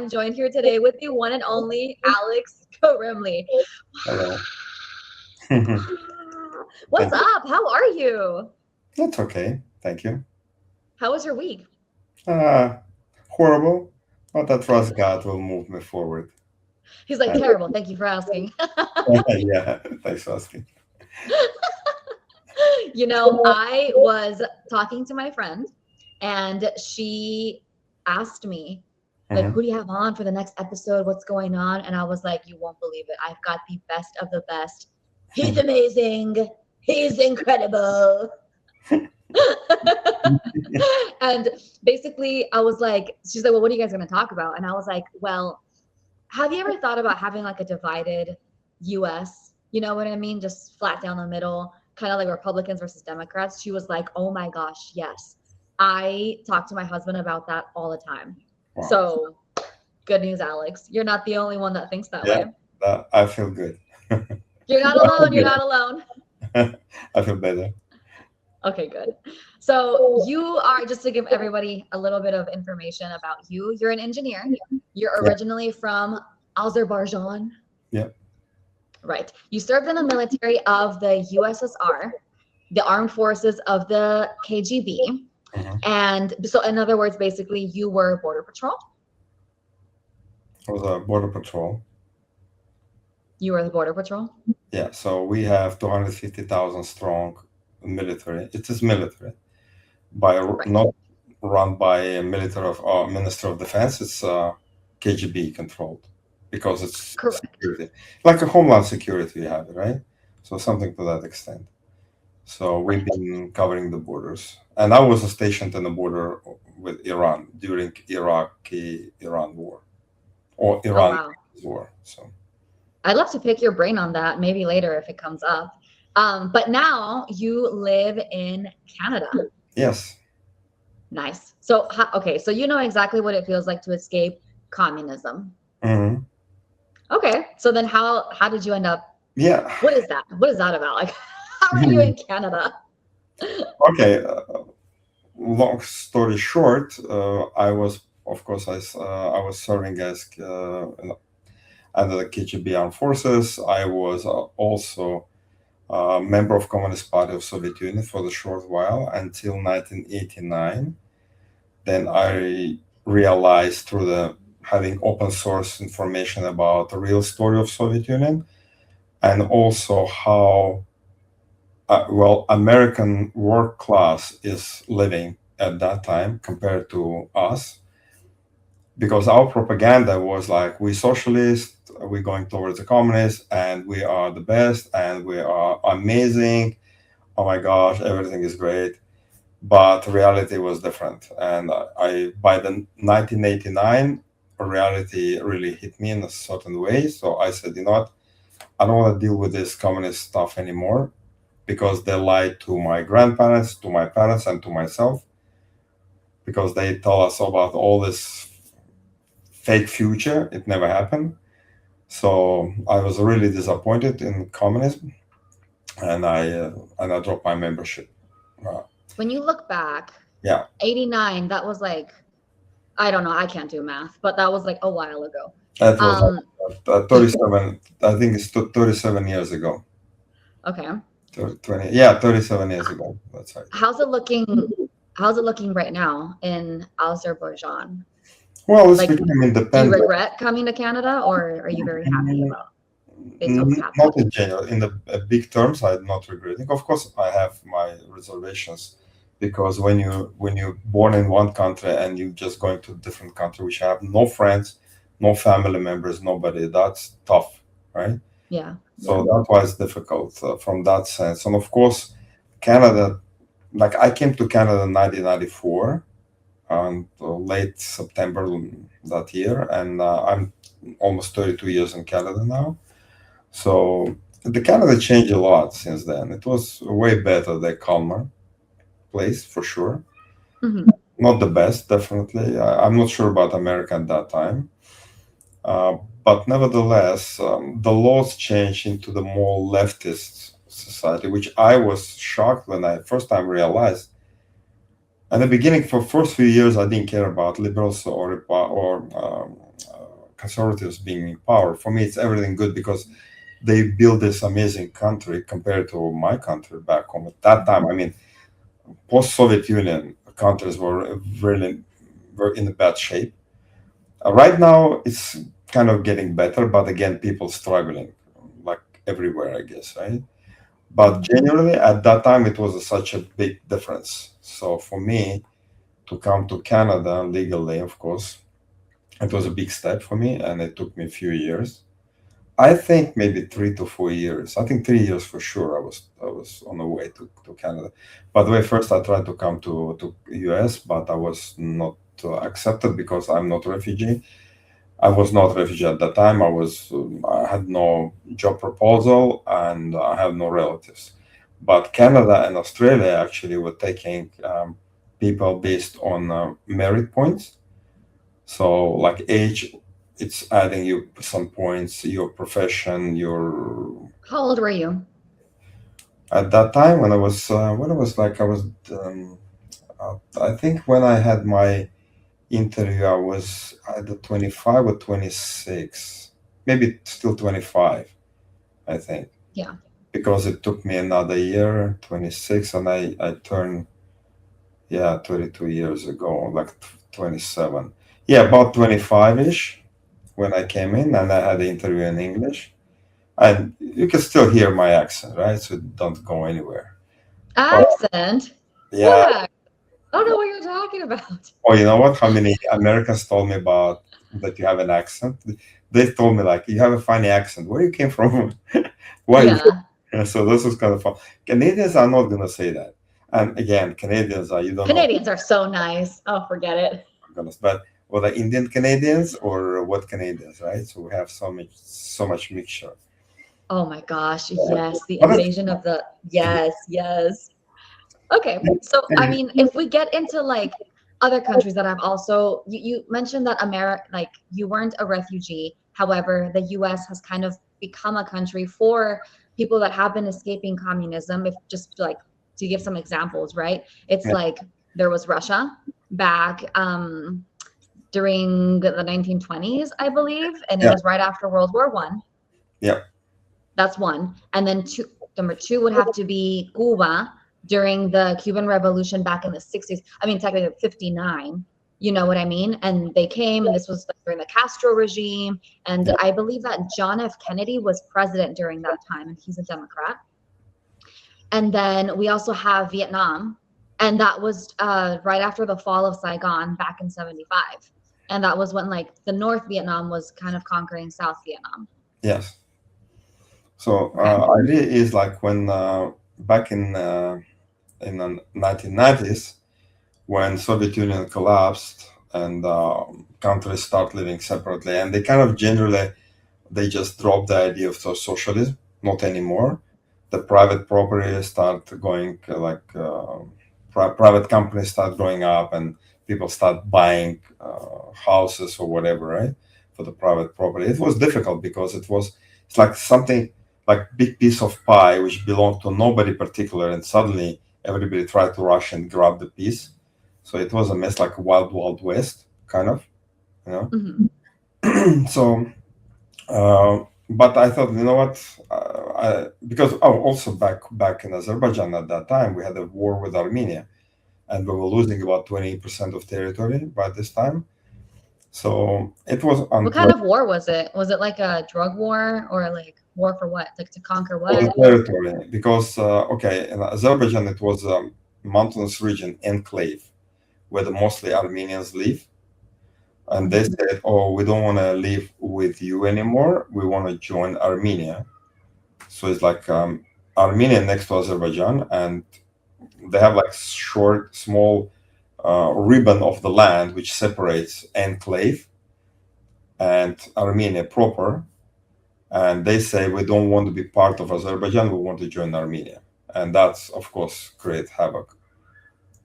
I'm joined here today with the one and only Alex Kerimli. Hello. What's Thank you. up? How are you? That's okay. Thank you. How was your week? Uh, Horrible, but I trust God will move me forward. He's like, And terrible. Thank you for asking. yeah, thanks for asking. I was talking to my friend and she asked me, like, Mhm. who do you have on for the next episode? What's going on? And I was like, you won't believe it. I've got the best of the best. He's amazing. He's incredible. And basically, I was like, she's like, well, what are you guys going to talk about? And I was like, well, have you ever thought about having like a divided US? You know what I mean? Just flat down the middle, kind of like Republicans versus Democrats. She was like, oh my gosh, yes. I talk to my husband about that all the time. Wow. So good news, Alex. You're not the only one that thinks that Yeah, way. I feel good. You're not I feel alone. You're not alone. better. I feel better. Okay, good. So you are, just to give everybody a little bit of information about you, you're an engineer. You're Yeah, originally from Azerbaijan. yeah, Right. You served in the military of the USSR, the armed forces of the KGB. hmm. And so, in other words, basically, you were Border Patrol. It was a border patrol. You were the Border Patrol. Yeah, so we have 250,000 strong military. It is military, Right. not run by a military of Minister of Defense. It's KGB controlled because it's Correct. security, like a homeland security. You have it, right? So something to that extent. So we've Right. been covering the borders, and I was stationed in the border with Iran during Iraqi-Iran war or Oh, Iran wow. war. So I'd love to pick your brain on that maybe later if it comes up. But now you live in Canada. yes. Nice. So, okay. So, you know exactly what it feels like to escape communism. Hmm. Okay. So, then how did you end up? Yeah. What is that? What is that about? Like, how are you in Canada? Okay. Long story short, I was, of course, I was serving as under the KGB armed forces. I was also a member of Communist Party of Soviet Union for the short while until 1989. Then I realized through the having open source information about the real story of Soviet Union and also how American work class is living at that time compared to us, because our propaganda was like we socialists, we're going towards the communists, and we are the best, and we are amazing. Oh my gosh, everything is great. But reality was different, and I by the 1989, reality really hit me in a certain way. So I said, you know what, I don't want to deal with this communist stuff anymore because they lied to my grandparents, to my parents, and to myself because they tell us about all this fake future. It never happened. So I was really disappointed in communism, and I dropped my membership. Uh, When you look back, yeah, 89, that was like, I don't know, I can't do math, but that was like a while ago. that was Um, 37. I think it's 37 years ago. okay. 20, yeah, 37 years ago. That's right. How's it looking? How's it looking right now in Azerbaijan? Well, it's Like, become do you independent. regret coming to Canada or are you very happy Mm, about based on what's Not happened? in general. In the big terms, I'm not regretting. Of course, I have my reservations because when you're born in one country and you just going to a different country, which have no friends, no family members, nobody, that's tough, right? Yeah. So that was difficult from that sense. And of course, Canada, like I came to Canada in 1994 and late September that year, and I'm almost 32 years in Canada now. So the Canada changed a lot since then. It was way better, the calmer place for sure. Hmm. Not the best, definitely. I'm not sure about America at that time. Uh, but nevertheless, the laws changed into the more leftist society, which I was shocked when I first time realized. At the beginning, for first few years, I didn't care about liberals or conservatives being in power, for me, it's everything good because they built this amazing country compared to my country back home at that time. I mean, post-Soviet Union countries were really were in a bad shape. Right now, it's kind of getting better, but again, people struggling, like everywhere, I guess, right? But generally, at that time, it was such a big difference. So for me to come to Canada legally, of course, it was a big step for me, and it took me a few years. I think maybe 3 to 4 years. I think 3 years for sure. I was on the way to Canada. By the way, first I tried to come to US, but I was not accepted because I'm not refugee. I was not refugee at that time. I had no job proposal and I have no relatives. But Canada and Australia actually were taking people based on merit points. So like age, it's adding you some points, your profession, your How old were you? at that time when I was like I was I think when I had my interview I was either 25 or 26, maybe still 25, I think, Yeah. because it took me another year, 26, and I turned, yeah, 22 years ago, like 27. Yeah, about 25-ish when I came in and I had the interview in English. And you can still hear my accent, right? So it don't go anywhere. But Accent? yeah, What accent? I don't know what you're talking about. oh, you know what? How many Americans told me about that you have an accent? They told me like you have a funny accent. Where you came from? Why? Yeah. Yeah, so this is kind of fun. Canadians are not gonna say that. And again, Canadians are you don't know Canadians are so nice. Oh, forget it. but whether Indian Canadians or what Canadians, right? So we have so much mixture. Oh my gosh. Yeah. Yes. The But invasion of the, yes, yes. Okay. So, I mean, if we get into like other countries that have also, you mentioned that America, like you weren't a refugee. However, the US has kind of become a country for people that have been escaping communism. If just like to give some examples, right? It's yeah, like there was Russia back during the 1920s, I believe, and it yeah, was right after World War One. yeah, That's one. And then number two would have to be Cuba during the Cuban Revolution back in the 60s. I mean, technically 59. You know what I mean? And they came, and this was during the Castro regime. And yeah, I believe that John F. Kennedy was president during that time, and he's a Democrat. And then we also have Vietnam. And that was right after the fall of Saigon back in 75. And that was when like the North Vietnam was kind of conquering South Vietnam. yes. So Okay. idea is like when back in the 1990s when Soviet Union collapsed and countries start living separately, and they kind of generally they just dropped the idea of socialism, not anymore. The private property start going private companies start growing up, and people start buying houses or whatever, right? For the private property, it was difficult because it's like something like big piece of pie which belonged to nobody particular, and suddenly everybody tried to rush and grab the piece. So it was a mess, like a wild wild west kind of, you Mhm. know. So but I thought, you know what? Because also back in Azerbaijan at that time, we had a war with Armenia, and we were losing about 20% of territory by this time. So it was What kind of unpleasant war was it? Was it like a drug war or like war for what? Like to conquer for the what? territory because okay, in Azerbaijan it was a mountainous region enclave where mostly Armenians live, and they Mhm. said, "Oh, we don't want to live with you anymore. We want to join Armenia." So it's like Armenia next to Azerbaijan, and they have like short, small ribbon of the land which separates enclave and Armenia proper. And they say we don't want to be part of Azerbaijan. We want to join Armenia, and that's of course create havoc.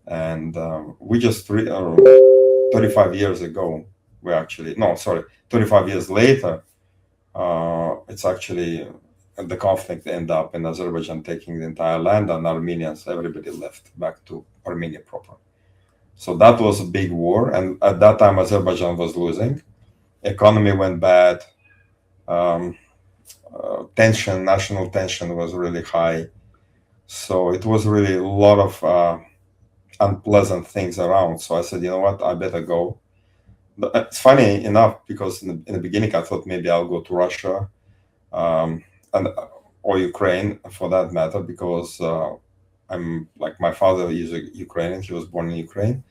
And we just 35 years ago, we actually no, sorry, 25 years later, it's actually the conflict end up in Azerbaijan taking the entire land, and Armenians, everybody left back to Armenia proper. So that was a big war, and at that time Azerbaijan was losing. Economy went bad. Um, national tension was really high. So it was really a lot of unpleasant things around. So I said, you know what, I better go. But it's funny enough because in the beginning I thought maybe I'll go to Russia, um, and or Ukraine for that matter, because I'm like, my father is a Ukrainian. He was born in Ukraine.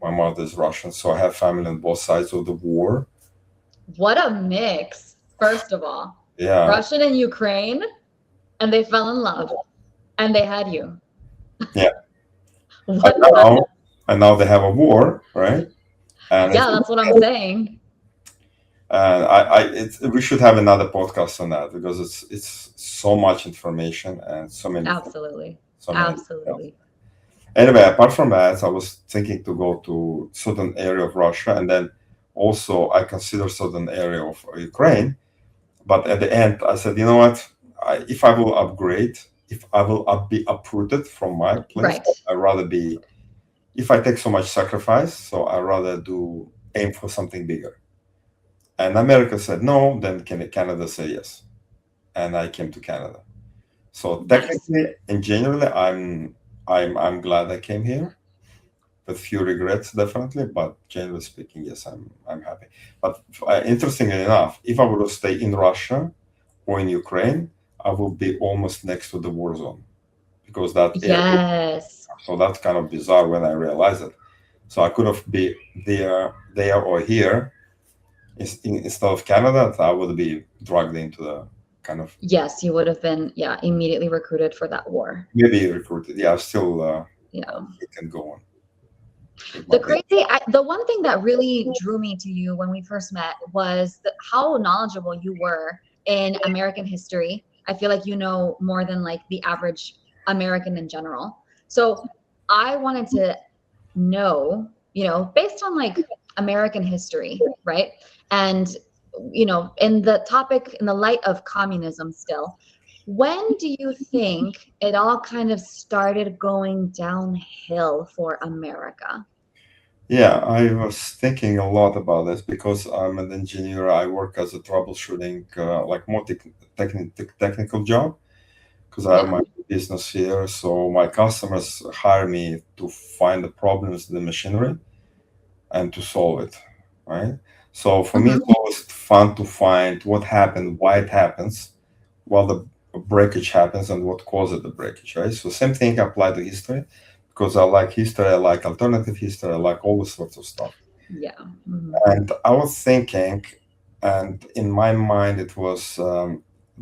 My mother is Russian, so I have family on both sides of the war. What a mix, first of all. Yeah, Russian and Ukraine, and they fell in love, and they had you. yeah. And What a now, and now they have a war, right? And yeah, that's what I'm saying. we should have another podcast on that because it's so much information and Absolutely. so many details. Absolutely. Anyway, apart from that, I was thinking to go to certain area of Russia, and then also I consider certain area of Ukraine. But at the end, I said, you know what? If I will upgrade, if I will be uprooted from my place, Right. I'd rather be. If I take so much sacrifice, so I rather do aim for something bigger. And America said no. Then Canada say yes, and I came to Canada. So Nice. technically, and generally, I'm glad I came here, with few regrets definitely, but generally speaking, yes, I'm happy. But interestingly enough, if I were to stay in Russia or in Ukraine, I would be almost next to the war zone, because that area. Yes. So that's kind of bizarre when I realized it. So I could have be there or here instead of Canada. I would be dragged into the kind of Yes, you would have been, yeah, immediately recruited for that war. maybe recruited. Yeah, still Yeah. it can go on. The one thing that really drew me to you when we first met was how knowledgeable you were in American history. I feel like you know more than like the average American in general. So I wanted to know, based on like American history, right? And, in the light of communism still, when do you think it all kind of started going downhill for America? Yeah, I was thinking a lot about this because I'm an engineer. I work as a troubleshooting, like more technical job, because I have Yeah. my business here. So my customers hire me to find the problems in the machinery and to solve it, right? So for me, Hmm. it's always fun to find what happened, why it happens, while the breakage happens, and what causes the breakage, right? So same thing apply to history, because I like history, I like alternative history, I like all this sorts of stuff. Yeah. Hmm. And I was thinking, and in my mind, it was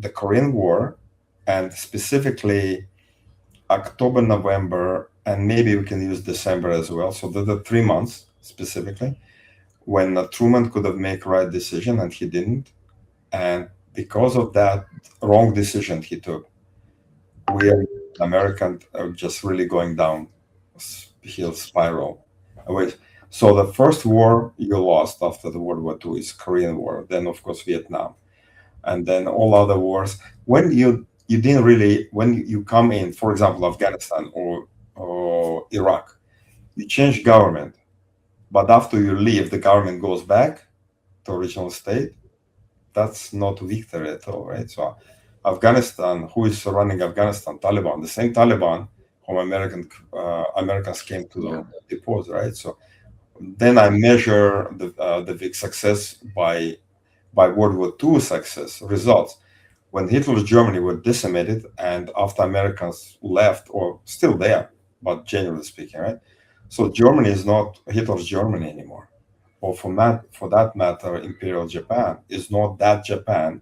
the Korean War, and specifically October, November, and maybe we can use December as well. So the 3 months specifically when Truman could have made right decision and he didn't, and because of that wrong decision he took, we are American are just really going down hill spiral. Wait, so the first war you lost after the World War II is Korean War, then of course Vietnam, and then all other wars. When you didn't really, when you come in, for example, Afghanistan or Iraq, you change government, but after you leave, the government goes back to original state. That's not victory at all, right? So Afghanistan, who is running Afghanistan? Taliban, the same Taliban whom Americans came Yeah. to depose, right? So then I measure the big success by World War II success results. When Hitler's Germany were decimated, and after Americans left, or still there, but generally speaking, right? So Germany is not Hitler's Germany anymore, or for that matter, Imperial Japan is not that Japan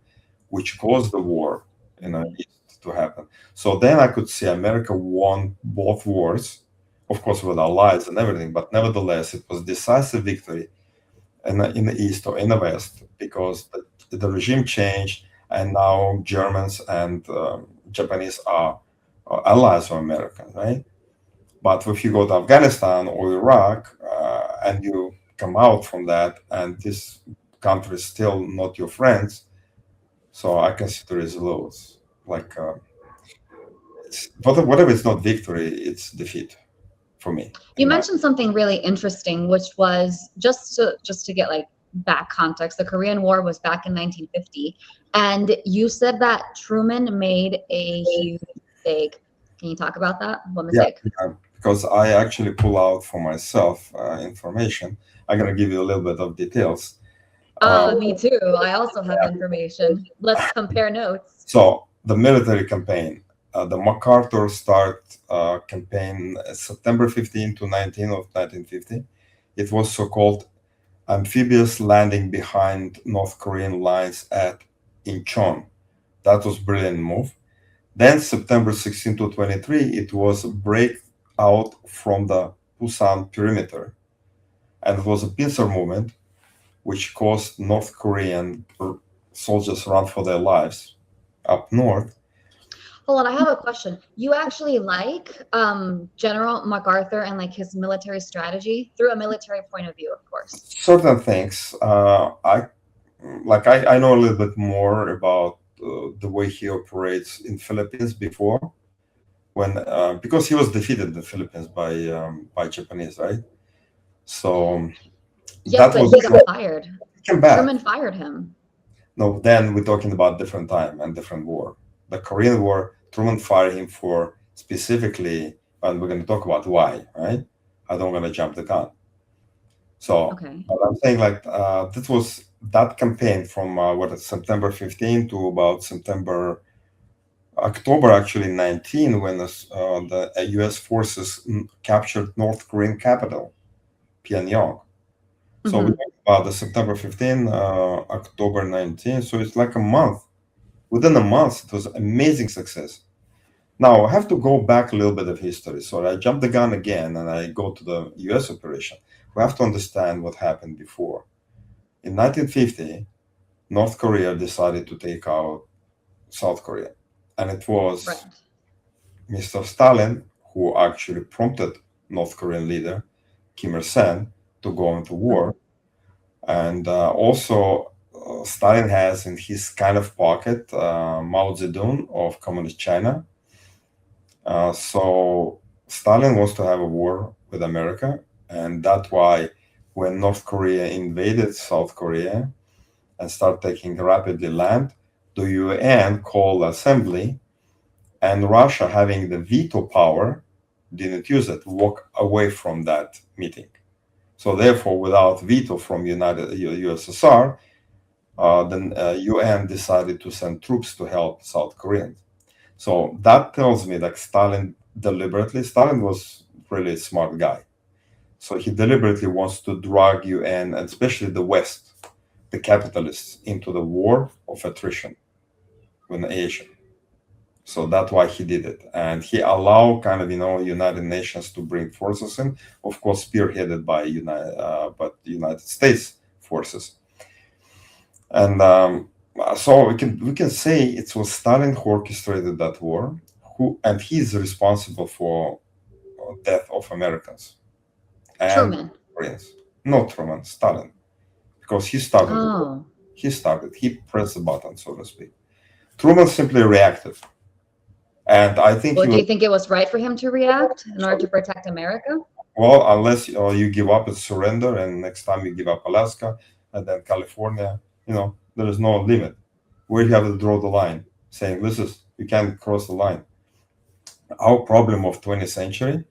which caused the war in the East to happen. So then I could see America won both wars, of course with allies and everything, but nevertheless it was decisive victory in the East or in the West, because the regime changed, and now Germans and Japanese are allies of America, right? But if you go to Afghanistan or Iraq and you come out from that, and this country is still not your friends, so I consider it lows. Like whatever, it's not victory, it's defeat for me. You In my mentioned something really interesting, which was just to get like back context. The Korean War was back in 1950. And you said that Truman made a huge mistake. Can you talk about that? What Yeah, mistake? because I actually pull out for myself information. I'm gonna give you a little bit of details. Oh, me too. I also have information. Let's compare notes. So the military campaign, the MacArthur start campaign, September 15 to 19 of 1950. It was so-called amphibious landing behind North Korean lines at Incheon. That was brilliant move. Then September 16 to 23, it was a break out from the Busan perimeter. And it was a pincer movement which caused North Korean soldiers run for their lives up north. Hold on, I have a question. You actually like General MacArthur and like his military strategy through a military point of view, of course. Certain things, I know a little bit more about the way he operates in Philippines before, when because he was defeated in the Philippines by Japanese, right? So Yes, that but was he got fired. he came back. Truman fired him. No, then we're talking about different time and different war. The Korean War, Truman fired him for specifically, and we're going to talk about why, right? I don't want to jump the gun. So Okay. I'm saying like this was that campaign from September 15 to about October actually 19, when the U.S. forces captured North Korean capital, Pyongyang. So we talk about the September 15, October 19. So it's like a month. Within a month, it was amazing success. Now I have to go back a little bit of history. So I jump the gun again and I go to the U.S. operation. We have to understand what happened before. In 1950, North Korea decided to take out South Korea. And it was Right. Mr. Stalin who actually prompted North Korean leader Kim Il-sung to go into war. And also, Stalin has in his kind of pocket Mao Zedong of Communist China. So Stalin wants to have a war with America, and that's why when North Korea invaded South Korea and started taking rapidly land, the UN called assembly, and Russia, having the veto power, didn't use it, walk away from that meeting. So therefore, without veto from USSR, the UN decided to send troops to help South Koreans. So that tells me that Stalin was really a smart guy. So he deliberately wants to drag UN, and especially the West, the capitalists, into the war of attrition with Asia. So that's why he did it. And he allowed kind of, United Nations to bring forces in, of course, spearheaded by the United States forces. And so we can say it was Stalin who orchestrated that war, and he's responsible for death of Americans and Truman. Koreans. Not Truman, Stalin, because he started. Oh. He pressed the button, so to speak. Truman simply reacted, and I think. Well, do you think it was right for him to react in order to protect America? Well, unless you give up and surrender, and next time you give up Alaska and then California, there is no limit. Where you have to draw the line, saying you can't cross the line. Our problem of 20th century,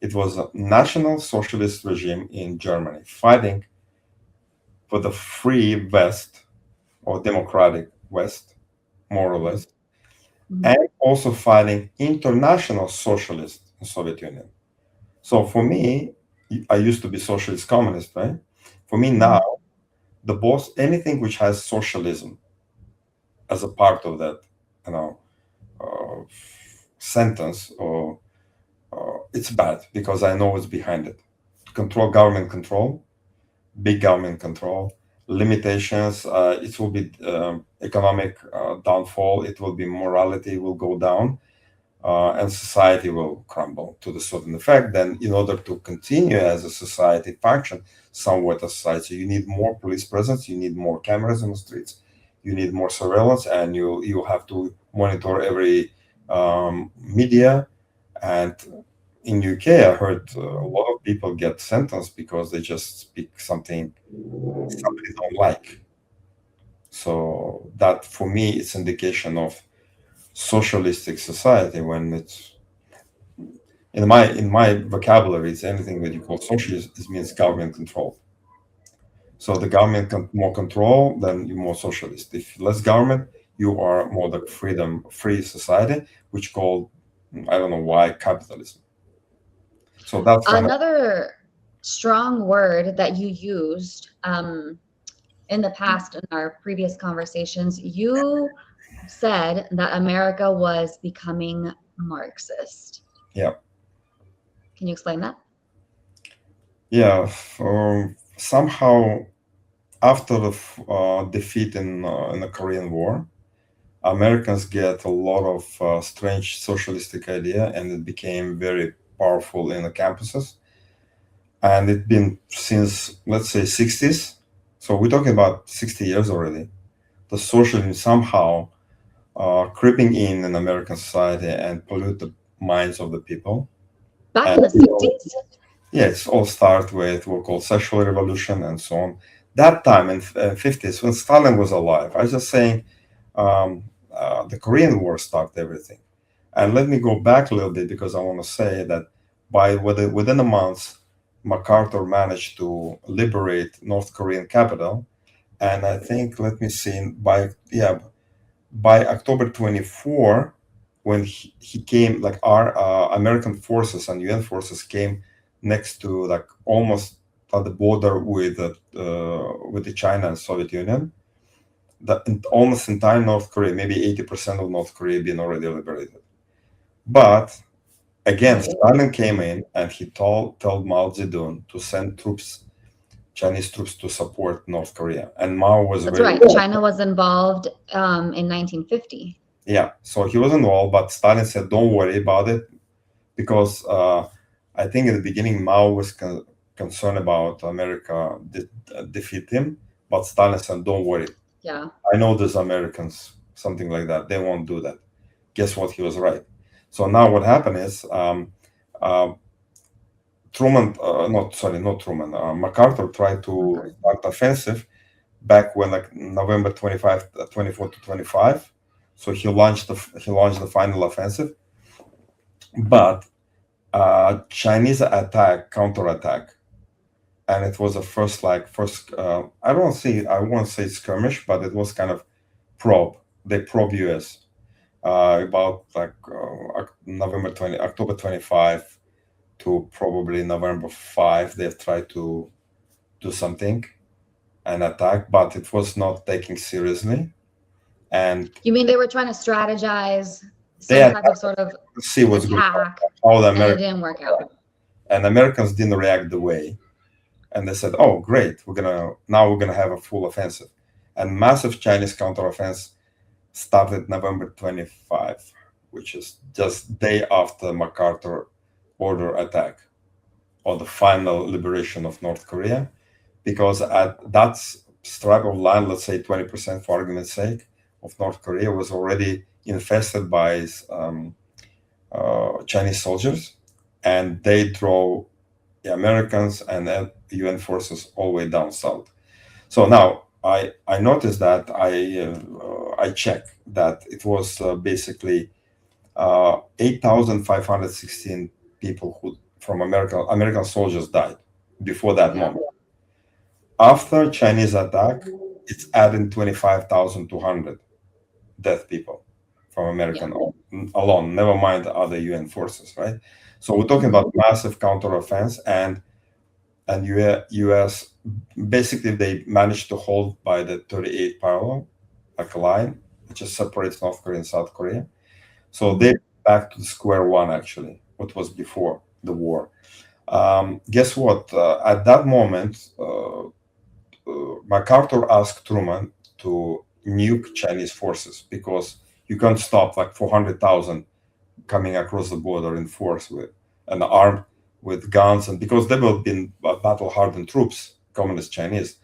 it was a national socialist regime in Germany fighting for the free West or democratic West, more or less, and also fighting international socialists in Soviet Union. So for me, I used to be socialist communist, right? For me now, the boss, anything which has socialism as a part of that, sentence, or it's bad because I know what's behind it. Government control, big government control, limitations. It will be economic downfall. It will be morality will go down. And society will crumble to the certain effect. Then, in order to continue as a society function, somewhat a society, you need more police presence, you need more cameras in the streets, you need more surveillance, and you have to monitor every media, and in UK, I heard a lot of people get sentenced because they just speak something somebody don't like. So that for me, it's indication of socialistic society when it's in my vocabulary, it's anything that you call socialist. This means government control. So the government more control, then you're more socialist. If less government, you are more like free society, which called I don't know why capitalism. So that's kind of Another strong word that you used in the past in our previous conversations, you said that America was becoming Marxist. yeah. Can you explain that? Yeah, somehow after the defeat in the Korean War, Americans get a lot of strange socialistic idea, and it became very powerful in the campuses. And it's been since let's say 60s. So we're talking about 60 years already. The socialism somehow creeping in American society and pollute the minds of the people. Back And in the 60s? yeah, it's all start with what we call sexual revolution and so on. That time in 50s when Stalin was alive, I was just saying the Korean War started everything. And let me go back a little bit because I want to say that within a month, MacArthur managed to liberate North Korean capital. And I think, let me see, by October 24, when he came, like our American forces and UN forces came next to like almost at the border with the China and Soviet Union. Almost entire North Korea, maybe 80% of North Korea, been already liberated. But again, Stalin came in and he told Mao Zedong to send Chinese troops to support North Korea, and Mao was That's very right. China was involved in 1950. yeah. So he was involved, but Stalin said, "Don't worry about it," because I think in the beginning Mao was concerned about America defeat him, but Stalin said, "Don't worry. Yeah. I know these Americans, something like that. They won't do that." Guess what? He was right. So now what happened is Truman, not Truman, MacArthur tried to start offensive back when like November 25, 24 to 25. So he launched the final offensive, but Chinese counterattack, and it was the first I won't say skirmish, but it was kind of probe. They probe US about like October 25 to probably November 5. They've tried to do something, an attack, but it was not taken seriously. And you mean they were trying to strategize they some type of sort of see what's going on, attack, how the and it Americans didn't work out. and Americans didn't react the way, and they said, "Oh, great, we're gonna have a full offensive," and massive Chinese counteroffensive started November 25, which is just day after MacArthur order attack or the final liberation of North Korea, because at that strip of land, let's say 20% for argument's sake, of North Korea was already infested by Chinese soldiers, and they drove the Americans and UN forces all the way down south. So now I noticed that I checked that it was basically 8,516 people who from American soldiers died before that moment. After Chinese attack, it's adding 25,200 dead people from American alone. Never mind the other UN forces, right? So we're talking about massive counteroffense, and US basically they managed to hold by the 38th parallel, like a line, which just separates North Korea and South Korea. So they're back to the square one, actually, what was before the war. Guess what? At that moment, MacArthur asked Truman to nuke Chinese forces because you can't stop like 400,000 coming across the border in force with and armed with guns, and because they were been battle-hardened troops, communist Chinese,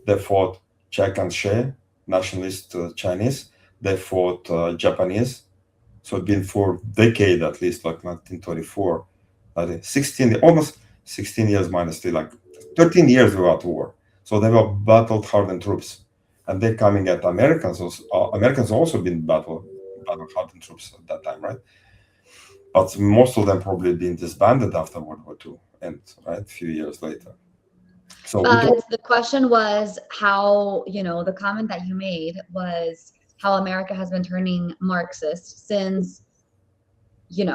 they fought Czech and She, nationalist Chinese. They fought Japanese. So it's been for a decade at least, like 1924, like 16, almost 16 years minus 3, like 13 years without war. So they were battled hardened troops, and they're coming at Americans. Americans also been battle hardened troops at that time, right? But most of them probably been disbanded after World War II, and right, a few years later. So But the question was how, the comment that you made was how America has been turning Marxist since, you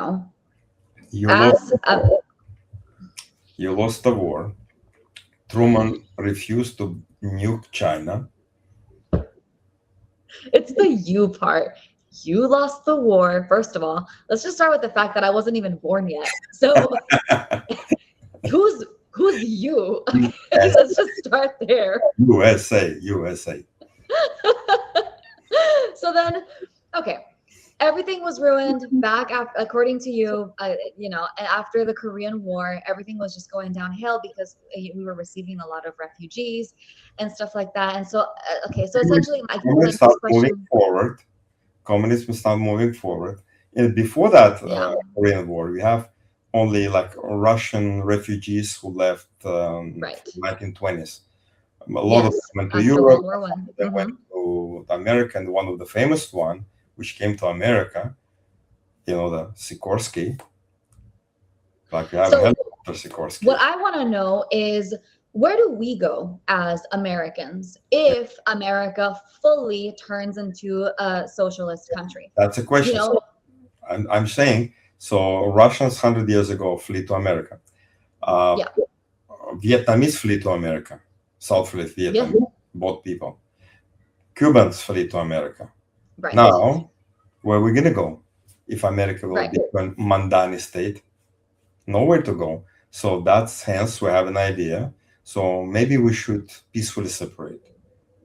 as lost the war. Truman refused to nuke China. It's the you part. You lost the war. First of all, let's just start with the fact that I wasn't even born yet. So who's you? Okay, let's just start there. USA. So then, okay, everything was ruined back after, according to you, after the Korean War, everything was just going downhill because we were receiving a lot of refugees and stuff like that. And so, okay, so essentially, my Communism started moving forward. And before that Korean War, we have only like Russian refugees who left 1920s. A lot of them went to Europe. They went to America, and one of the famous one, which came to America, the Sikorsky. Like we have a helicopter Sikorsky. What I want to know is, where do we go as Americans if America fully turns into a socialist country? That's a question. I'm saying, so Russians 100 years ago flee to America. Vietnamese flee to America. South Vietnam, both people. Cubans flee to America. Right. Now, where are we going to go if America will be a Mandani state? Nowhere to go. So that's hence we have an idea. So maybe we should peacefully separate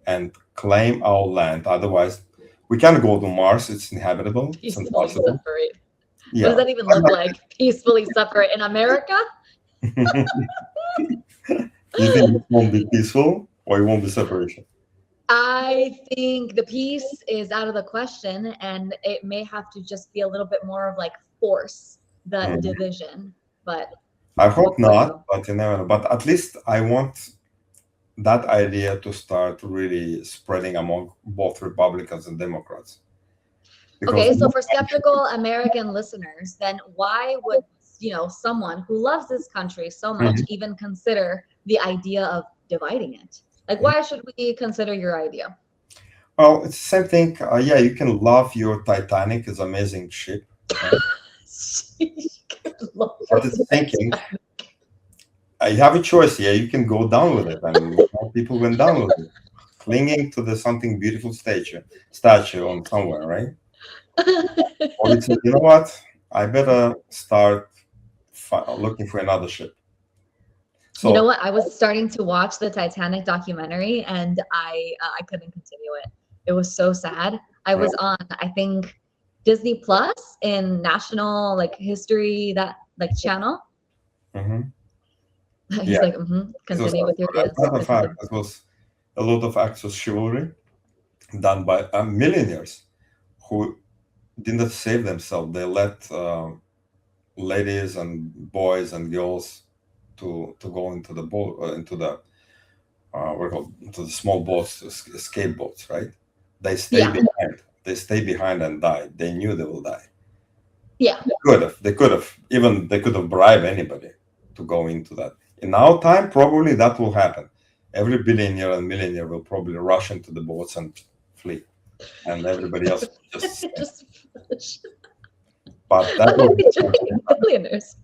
and claim our land. Otherwise, we can't go to Mars. It's inhabitable. Peacefully it's impossible. Separate. Yeah. What does that even look like? Peacefully separate in America? You think it won't be peaceful, or it won't be separation? I think the peace is out of the question, and it may have to just be a little bit more of like force the division. But I hope not, but you never know. But at least I want that idea to start really spreading among both Republicans and Democrats. Okay, so for skeptical American listeners, then why would someone who loves this country so much even consider the idea of dividing it? Like, why should we consider your idea? Well, it's the same thing. You can love your Titanic, it's an amazing ship. Right? But it's thinking, you have a choice here. You can go down with it, and people went down with it, clinging to something beautiful statue on somewhere, right? Or it's you know what? I better start looking for another ship. So, you know what? I was starting to watch the Titanic documentary, and I couldn't continue it. It was so sad. I was on, I think, Disney Plus in National History channel. He's continue with your dance. It was a lot of acts of chivalry done by millionaires who didn't save themselves. They let ladies and boys and girls to go into the boat, into the small boats, escape boats, right? They stay behind. They stay behind and die. They knew they will die. Yeah. They could have bribed anybody to go into that. In our time, probably that will happen. Every billionaire and millionaire will probably rush into the boats and flee, and everybody else just. But that billionaires.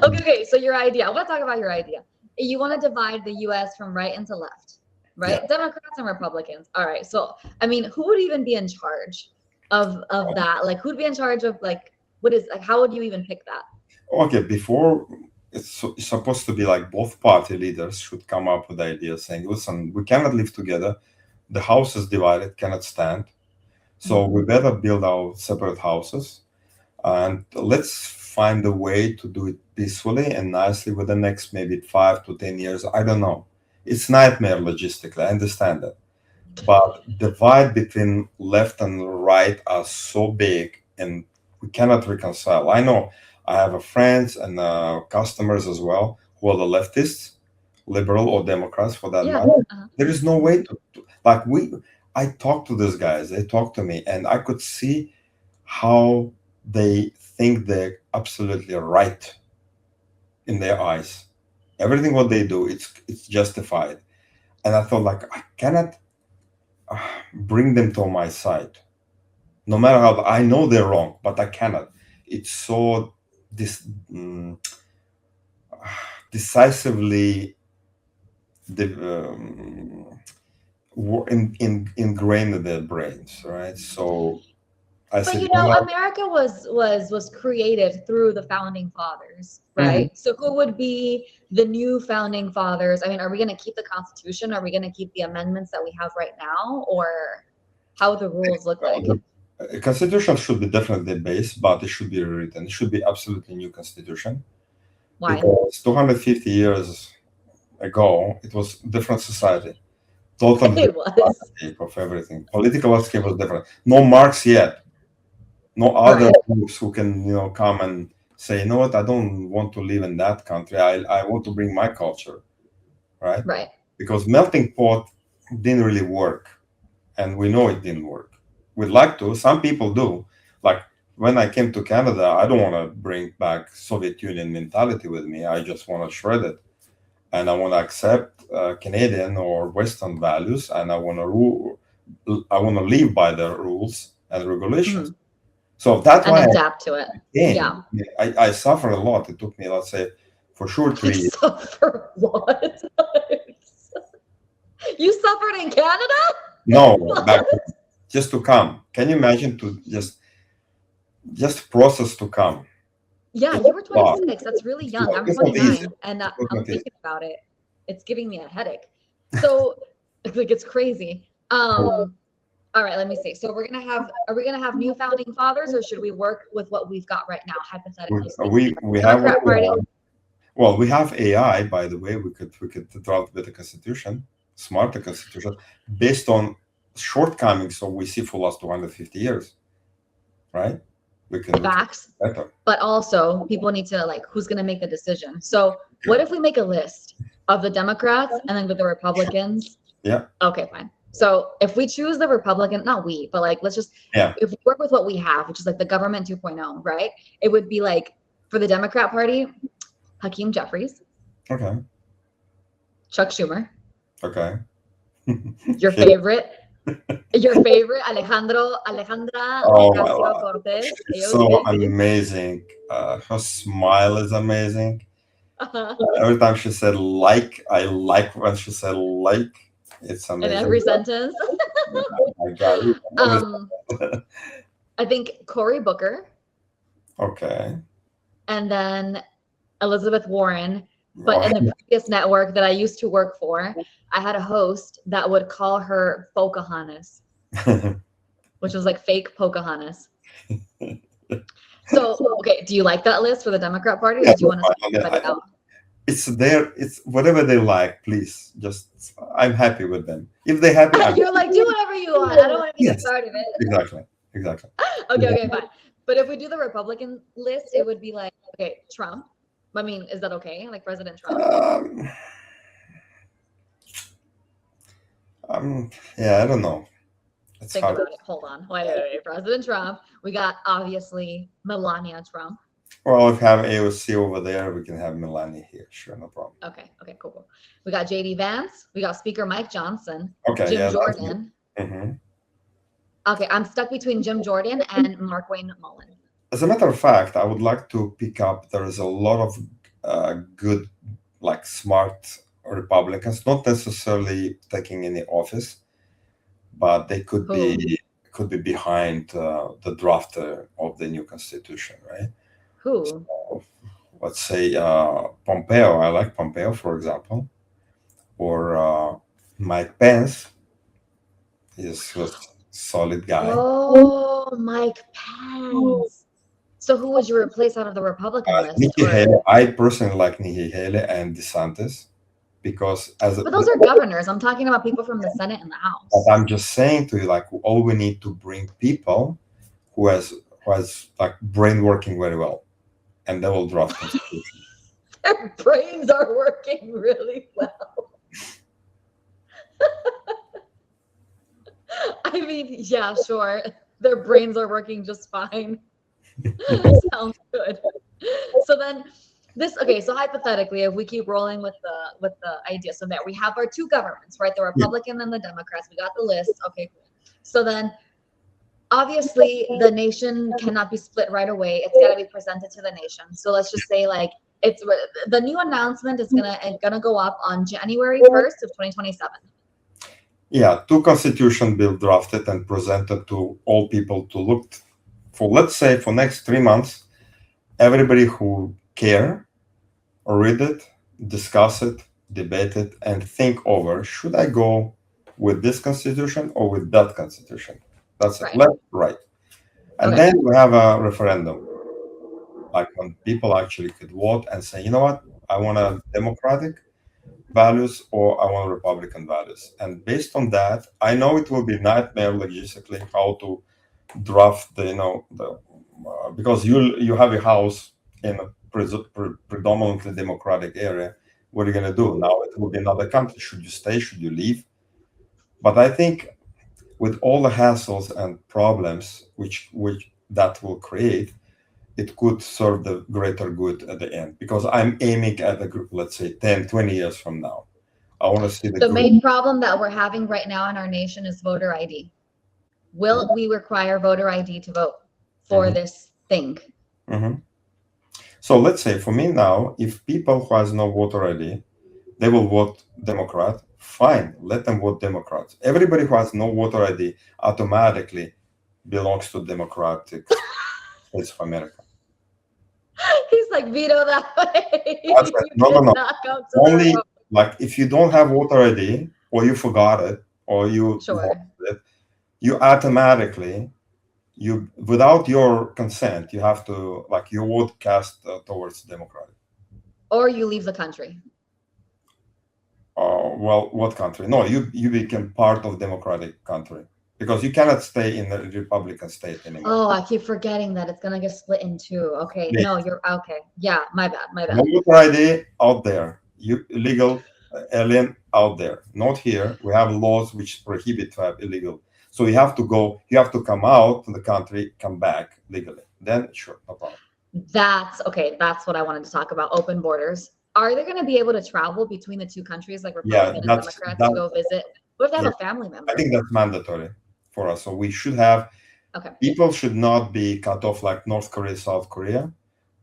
Okay. So your idea. I want to talk about your idea. You want to divide the U.S. from right into left, right? Yeah. Democrats and Republicans. All right. So I mean, who would even be in charge of that? Like, who'd be in charge of how would you even pick that? Okay, before it's supposed to be like both party leaders should come up with ideas saying, listen, we cannot live together. The house is divided, cannot stand. So we better build our separate houses, and let's find a way to do it peacefully and nicely with the next maybe 5 to 10 years. I don't know. It's nightmare logistically. I understand that. But the divide between left and right are so big, and we cannot reconcile. I know I have friends and customers as well who are the leftists, liberal or Democrats for that Yeah. matter. Uh-huh. There is no way to like I talk to these guys, they talk to me, and I could see how they think they're absolutely right in their eyes. Everything what they do, it's justified. And I thought like I cannot bring them to my side. No matter how I know they're wrong, but I cannot. It's so this decisively ingrained in their brains, right? So I But said, you you know know, what? America was created through the founding fathers, Mhm. right? So who would be the new founding fathers? I mean, are we going to keep the Constitution? Are we going to keep the amendments that we have right now, or how would the rules look like? The constitution should be definitely based, but it should be rewritten. It should be absolutely new constitution Why? because 250 years ago it was different society, totally It different was. landscape of everything. Political landscape was different. No Marx yet. No other Right. groups who can come and say, you know what, I don't want to live in that country. I want to bring my culture, right? Right. Because melting pot didn't really work, and we know it didn't work. We'd like to. Some people do. Like when I came to Canada, I don't want to bring back Soviet Union mentality with me. I just want to shred it, and I want to accept Canadian or Western values, and I want to rule. I want to live by the rules and regulations. Mhm. So that's And why adapt to it. came. Yeah. I suffered a lot. It took me, let's say, for sure 3 years. Suffer what? You suffered in Canada? No, back just to come. Can you imagine to just process to come? Yeah, It's you were a lot. 26. That's really young. I'm It's not easy. 29, and It's I'm not easy. thinking about it. It's giving me a headache. So, like, it's crazy. All right, let me see. So are we gonna have new founding fathers, or should we work with what we've got right now, hypothetically speaking? We have Democrat Party. well, we have AI, by the way. We could draft better constitution, smarter constitution, based on shortcomings. So we see for last 250 years, right? We can Facts, better. but also people need to like who's gonna make the decision. So what if we make a list of the Democrats and then with the Republicans? Yeah. Okay, fine. So if we choose the Republican, not we, but like let's just if we work with what we have, which is like the government 2.0, right? It would be like for the Democrat Party, Hakeem Jeffries, Okay. Chuck Schumer, Okay. your favorite, Alejandra Oh my Ocasio-Cortez. so amazing. Her smile is amazing. Every time she said like, I like when she said like. It's In amazing. every sentence. Oh my God. I think Cory Booker. Okay. And then Elizabeth Warren. But in the previous network that I used to work for, I had a host that would call her Pocahontas, which was like fake Pocahontas. So, okay, do you like that list for the Democrat Party, or did you want to cut it out? It's there. It's whatever they like. Please, just I'm happy with them. If they're happy, you're like, do whatever you want. I don't want to be a part of it. Exactly. Okay, fine. But if we do the Republican list, it would be like, okay, Trump. I mean, is that okay? Like President Trump? Yeah, I don't know. It's Think hard. about it. Hold on. Wait. President Trump. We got obviously Melania Trump. Well, if we have AOC over there, we can have Melania here. Sure, no problem. Okay, cool. We got JD Vance. We got Speaker Mike Johnson. Okay, Jim Jordan. Mm-hmm. Okay, I'm stuck between Jim Jordan and Markwayne Mullin. As a matter of fact, I would like to pick up. There is a lot of good, like smart Republicans, not necessarily taking any office, but they could be behind the draft of the new constitution, right? Who? So, let's say Pompeo. I like Pompeo, for example, or Mike Pence. He's a solid guy. Oh, Mike Pence. So who would you replace out of the Republican list? Nikki Haley. I personally like Nikki Haley and DeSantis because but those are governors. I'm talking about people from the Senate and the House. But I'm just saying to you, like, all we need to bring people who has like brain working very well. and they will draft constitution. Their brains are working really well. I mean, yeah, sure. Their brains are working just fine. Sounds good. So then okay, so hypothetically, if we keep rolling with the idea, so that we have our two governments, right? The Republican and the Democrats. We got the list. Okay, cool. So then obviously the nation cannot be split right away. It's got to be presented to the nation. So let's just say like it's the new announcement is gonna go up on January 1st of 2027. Yeah, two constitution bill drafted and presented to all people to look for, let's say, for next 3 months. Everybody who care or read it, discuss it, debate it, and think over, should I go with this constitution or with that constitution? That's it, left, right. And then we have a referendum, like when people actually could vote and say, you know what, I want a democratic values or I want Republican values. And based on that, I know it will be nightmare logistically how to draft because you have a house in a predominantly democratic area. What are you going to do? Now it will be another country. Should you stay? Should you leave? But I think with all the hassles and problems which that will create, it could serve the greater good at the end, because I'm aiming at the group, let's say 10, 20 years from now. I want to see the main problem that we're having right now in our nation is voter ID. Will we require voter ID to vote for this thing? So let's say for me now, if people who has no voter ID, they will vote Democrat, fine, let them vote Democrats. Everybody who has no voter ID automatically belongs to Democratic States of America. He's like, veto that way. That's right. No. Only like if you don't have voter ID or you forgot it or you it, you automatically, without your consent, you have to, like, your vote cast towards Democratic. Or you leave the country. Well, what country? No, you become part of democratic country, because you cannot stay in the Republican state anymore. Oh, I keep forgetting that it's gonna get split in two. Okay, yeah. No, you're okay. Yeah, my bad. No voter ID out there. You illegal alien out there. Not here. We have laws which prohibit to have illegal. So you have to go. You have to come out to the country, come back legally. Then sure, no problem. That's okay. That's what I wanted to talk about. Open borders. Are they going to be able to travel between the two countries, like Republican and Democrats, to go visit? What if they have a family member? I think that's mandatory for us. So we should have. Okay. People should not be cut off like North Korea, South Korea.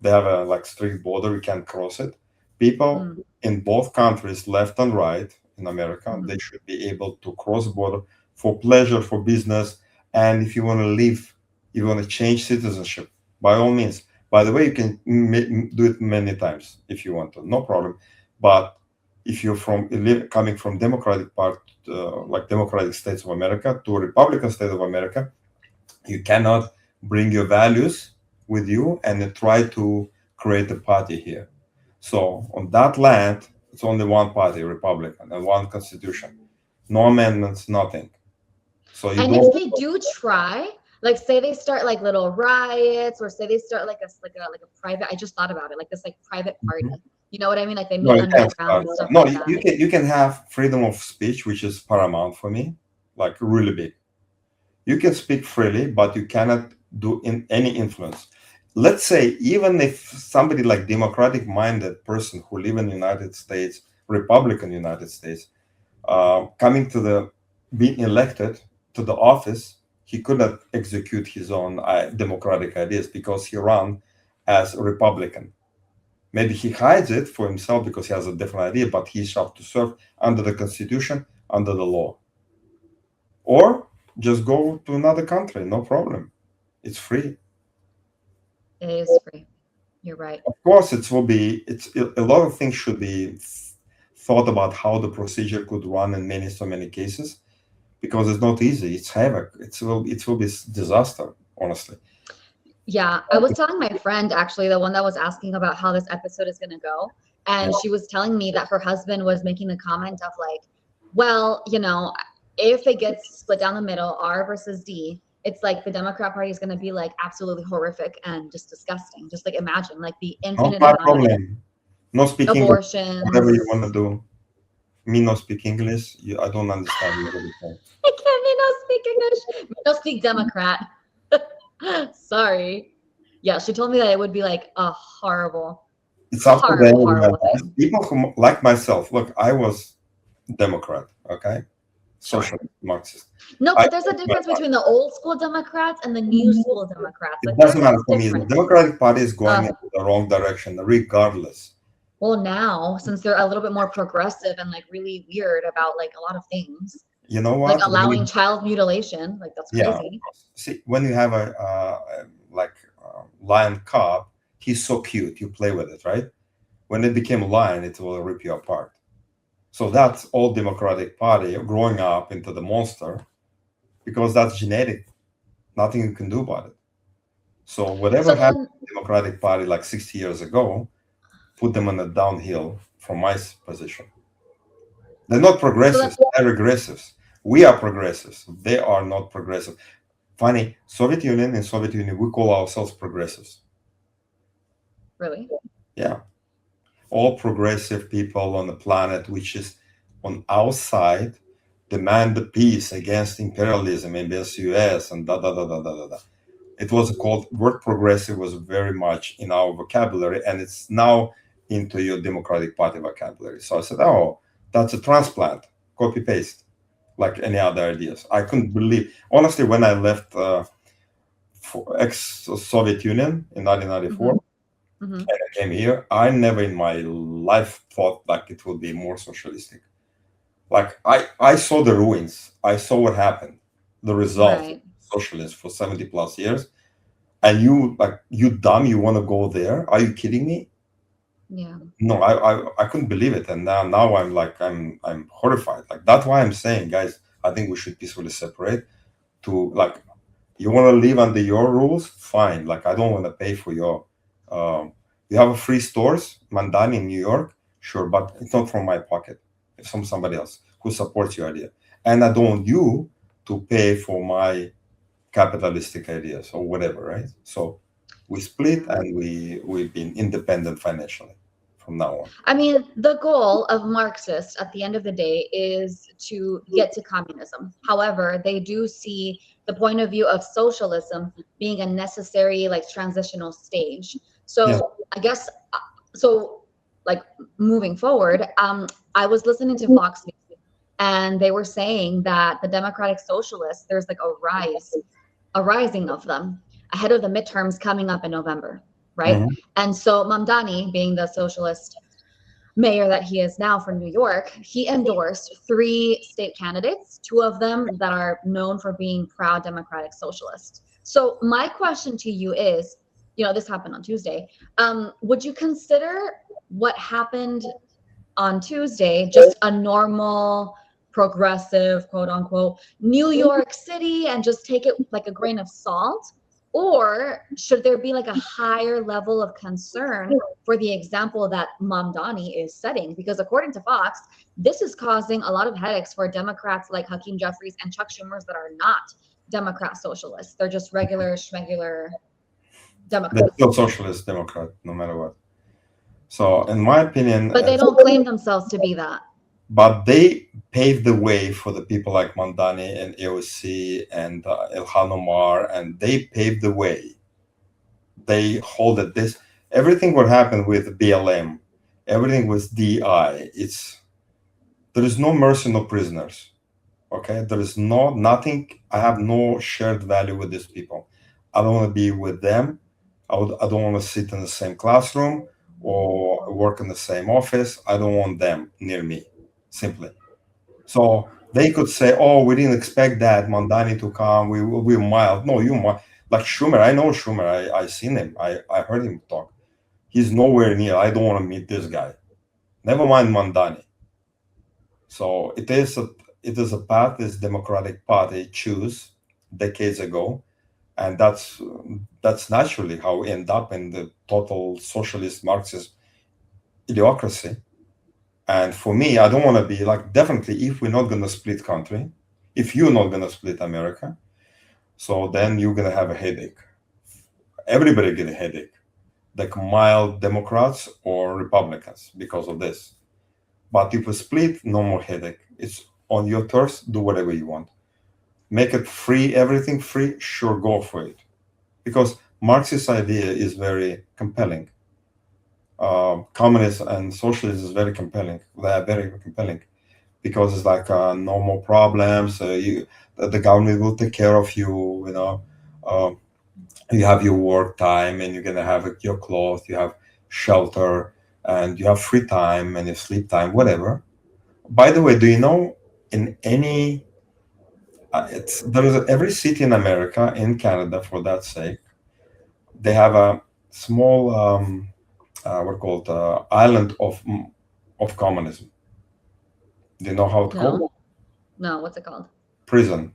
They have a like strict border. You can't cross it. People in both countries, left and right in America, they should be able to cross border for pleasure, for business, and if you want to leave, you want to change citizenship, by all means. By the way, you can do it many times if you want to, no problem. But if you're coming from Democratic part, like Democratic States of America to Republican State of America, you cannot bring your values with you and try to create a party here. So on that land, it's only one party, Republican, and one constitution. No amendments, nothing. So and if they do try, like say they start like little riots, or say they start like a private, I just thought about it, like this like private party. You know what I mean? Like they meet underground and stuff like that. You can have freedom of speech, which is paramount for me, like really big. You can speak freely, but you cannot do any influence. Let's say even if somebody like democratic-minded person who live in the United States, Republican United States, coming to being elected to the office, he could not execute his own democratic ideas because he ran as a Republican. Maybe he hides it for himself because he has a different idea, but he shall to serve under the Constitution, under the law. Or just go to another country, no problem. It's free. It is free. You're right. Of course, it's a lot of things should be thought about how the procedure could run in so many cases, because it's not easy. It's havoc. It will be disaster, honestly. Yeah, I was telling my friend, actually, the one that was asking about how this episode is going to go, and she was telling me that her husband was making the comment of like, well, you know, if it gets split down the middle, R versus D, it's like the Democrat Party is going to be like absolutely horrific and just disgusting. Just like imagine like the Not infinite my amount of problem. No speak English. Whatever you want to abortions. do. Me not speak English. I don't understand what you're saying. I can't me no speak English. Me no speak Democrat. Sorry. Yeah, she told me that it would be like a horrible, It's up to them. horrible thing. People who like myself. Look, I was Democrat. Okay, Sure. socialist, Marxist. No, I, but there's a difference between the old school Democrats and the new school Democrats. it Like doesn't there's matter a for me. The difference. Democratic Party is going in the wrong direction, regardless. Well, now since they're a little bit more progressive and like really weird about like a lot of things, You know like what? allowing child mutilation, like that's Yeah. crazy. See, when you have a like lion cub, he's so cute. You play with it, right? When it became a lion, it will rip you apart. So that's all Democratic Party growing up into the monster, because that's genetic. Nothing you can do about it. So whatever So happened then, to the Democratic Party like 60 years ago, put them on a downhill from my position. They're not so then, progressives, they're regressives. We are progressives. They are not progressive. Funny, in Soviet Union, we call ourselves progressives. really? Yeah. All progressive people on the planet, which is on our side, demand the peace against imperialism, against US and da da da da da da da. It was called, word progressive was very much in our vocabulary, and it's now into your Democratic Party vocabulary. So I said, oh, that's a transplant, copy paste, like any other ideas. I couldn't believe, honestly, when I left for ex-Soviet Union in 1994, Mm-hmm. and I came here, I never in my life thought like it would be more socialistic. Like I saw the ruins, I saw what happened, the result of Right. socialists for 70 plus years. And you like, you dumb, you want to go there? Are you kidding me? Yeah. No, I couldn't believe it. And now I'm like, I'm horrified. Like that's why I'm saying, guys, I think we should peacefully separate. To like, you want to live under your rules, fine. Like I don't want to pay for your you have a free stores, Mandani in New York, sure, but it's not from my pocket. It's from somebody else who supports your idea. And I don't want you to pay for my capitalistic ideas or whatever, right? So we split and we've been independent financially from now on. I mean, the goal of Marxists at the end of the day is to get to communism. However, they do see the point of view of socialism being a necessary, like, transitional stage. Yeah. So I guess, so like moving forward, I was listening to Fox News, and they were saying that the Democratic Socialists, there's like a rising of them ahead of the midterms coming up in November, right? Mhm. And so Mamdani, being the socialist mayor that he is now for New York, he endorsed 3 state candidates, 2 of them that are known for being proud Democratic Socialists. So my question to you is, this happened on Tuesday. Would you consider what happened on Tuesday just a normal, progressive, quote unquote, New York City, and just take it like a grain of salt? Or should there be like a higher level of concern for the example that Mamdani is setting? Because according to Fox, this is causing a lot of headaches for Democrats like Hakeem Jeffries and Chuck Schumer's that are not Democrat socialists. They're just regular They're Democrats. still socialist Democrat, no matter what. So, in my opinion, But they don't claim themselves to be that. but they paved the way for the people like Mandani and AOC and Ilhan Omar, and they paved the way. They hold it. This everything what happened with BLM, everything with DI. There is no mercy, no prisoners. Okay, there is nothing. I have no shared value with these people. I don't want to be with them. I don't want to sit in the same classroom or work in the same office. I don't want them near me, simply. So they could say, "Oh, we didn't expect that Mandani to come. We're mild." No, you mild. Like Schumer, I know Schumer. I seen him. I heard him talk. He's nowhere near. I don't want to meet this guy. Never mind Mandani. So it is a path this Democratic Party chose decades ago, and that's naturally how we end up in the total socialist Marxist idiocracy. And for me, I don't want to be like, definitely, if we're not going to split country, if you're not going to split America, So then you're gonna have a headache. Everybody get a headache, like mild Democrats or Republicans, because of this. But if we split, no more headache. It's on your terms. Do whatever you want. Make it free, everything free. Sure, go for it. Because Marxist idea is very compelling. Communism and socialism is very compelling. They are very compelling because it's like no more problems. The government will take care of you. You know, you have your work time, and you're gonna have your clothes. You have shelter, and you have free time and your sleep time, whatever. By the way, do you know in any it's there is every city in America, in Canada, for that sake, they have a small what called island of communism. Do you know how it's called? No. No, what's it called? Prison.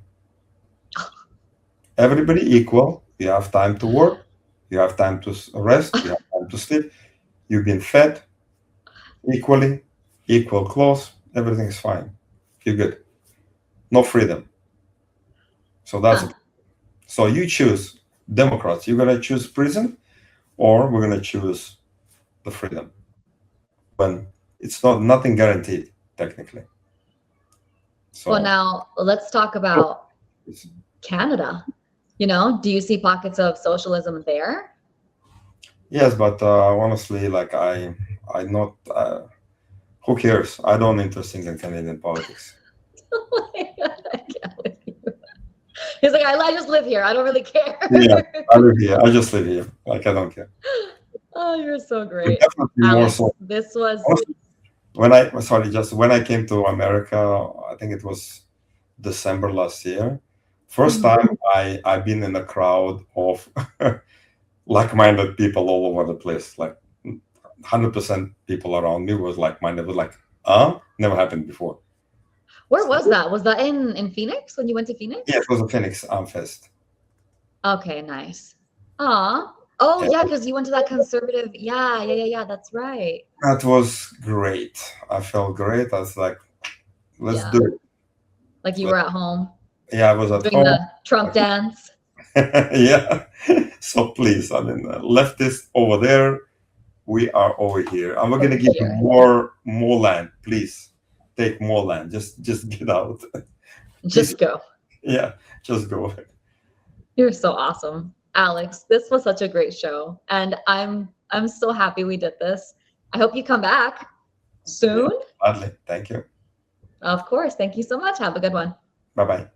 Everybody equal. You have time to work. You have time to rest. You have time to sleep. You've been fed equally, equal clothes. Everything is fine. You're good. No freedom. So that's Huh. so you choose. Democrats, you're gonna choose prison, or we're gonna choose the freedom. When it's not nothing guaranteed technically. Well, So now let's talk about Canada. You know, do you see pockets of socialism there? yes, but honestly, like I not. Who cares? I don't interested in Canadian politics. I can't with you. He's like, I just live here. I don't really care. Yeah, I live here. I just live here. Like I don't care. Oh, you're so But great. definitely more Alex, so. this was Honestly, when I sorry, just when I came to America, I think it was December last year. First Mhm. time I've been in a crowd of like-minded people all over the place. Like 100% people around me was like-minded. Was like, never happened before. Where So, was that? Was that in Phoenix when you went to yeah, Phoenix? it was a Phoenix Fest. Okay, nice. Aw. Oh Yeah, yeah, because you went to that conservative. Yeah. That's right. that was great. I felt great. I was like, let's Yeah. do it. Like you Let- were at home Yeah, I was at doing home. the Trump dance. Yeah. So please, I mean, leftist over there, we are over here, and we're Over gonna give you here. more land. Please take more land. Just get out. Please, Just go. yeah, just go. You're so awesome. Alex, this was such a great show. And I'm so happy we did this. I hope you come back Yeah, soon. gladly. Thank you. Of course. Thank you so much. Have a good one. Bye bye.